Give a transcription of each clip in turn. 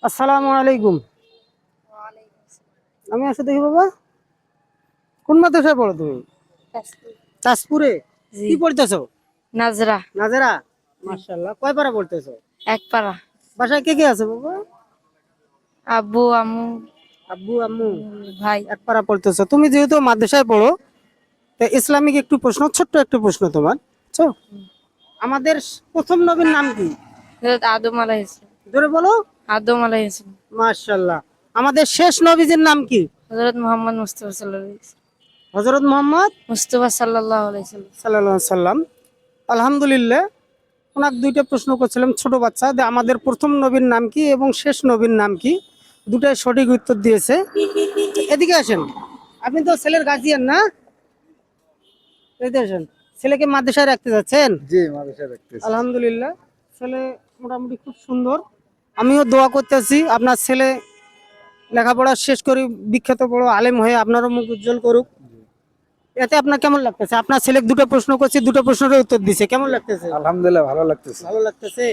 আসসালামু আলাইকুম। আমি আসলে দেখি বাবা, কোন মাদ্রাসায় পড়ো তুমি? তাজপুরে। কি পড়তেছো? নাজরা নাজেরা। মাশাআল্লাহ। কয় পারা পড়তেছো? এক পারা। বাসায় কে কে আছে বাবা? আব্বু আম্মু আব্বু আম্মু। ভাই। এক পারা পড়তেছো। তুমি যেহেতু মাদ্রাসায় পড়ো, তো ইসলামিক একটু প্রশ্ন, ছোট্ট একটু প্রশ্ন তোমার। বুঝছো? আমাদের প্রথম নবীর নাম কি? হযরত আদম আলাইহিস সালাম। জোরে বলো। আদম আলাইহিস সালাম। মাশাআল্লাহ। আমাদের শেষ নবীজির নাম কি? হযরত মুহাম্মদ মুস্তাফা সাল্লাল্লাহু আলাইহি ওয়াসাল্লাম। হযরত মুহাম্মদ মুস্তাফা সাল্লাল্লাহু আলাইহি ওয়াসাল্লাম। সাল্লাল্লাহু আলাইহি সাল্লাম। আলহামদুলিল্লাহ। ওনার দুইটা প্রশ্ন করছিলাম, ছোট বাচ্চা, যে আমাদের প্রথম নবীর নাম কি এবং শেষ নবীর নাম কি। দুটাই সঠিক উত্তর দিয়েছে। এদিকে আসেন, আপনি তো ছেলের গার্জিয়ান না? এদিকে আসেন। ছেলেকে মাদ্রাসায় রাখতে যাচ্ছেন? জি, মাদ্রাসায় রাখতেছি। আলহামদুলিল্লাহ। ছেলে মোটামুটি খুব সুন্দর। আমিও দোয়া করতেছি আপনার ছেলে লেখাপড়া শেষ করে বিখ্যাত বড় আলেম হয়ে আপনারও মুখ উজ্জ্বল করুক। এতে আপনার কেমন লাগতেছে? আপনার ছেলে দুটো প্রশ্ন করছে, দুটো প্রশ্নের উত্তর দিছে, কেমন লাগতেছে? আলহামদুলিল্লাহ, ভালো লাগতেছে। ভালো লাগতেছে।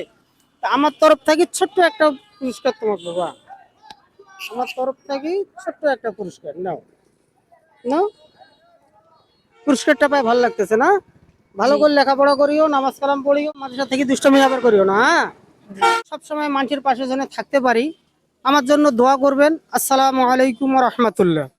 তা আমার তরফ থেকে ছোট্ট একটা পুরস্কার তোমার বাবা, আমার তরফ থেকে ছোট্ট একটা পুরস্কার নাও। নাও, পুরস্কারটা পাই ভালো লাগতেছে না? ভালো করে লেখাপড়া করিও, নামাজ কালাম পড়িও, মাদ্রাসা থেকে দুষ্টমি আবার করিও না, হ্যাঁ? সবসময় মানুষের পাশে যেন থাকতে পারি, আমার জন্য দোয়া করবেন। আসসালামু আলাইকুম ওয়া রাহমাতুল্লাহ।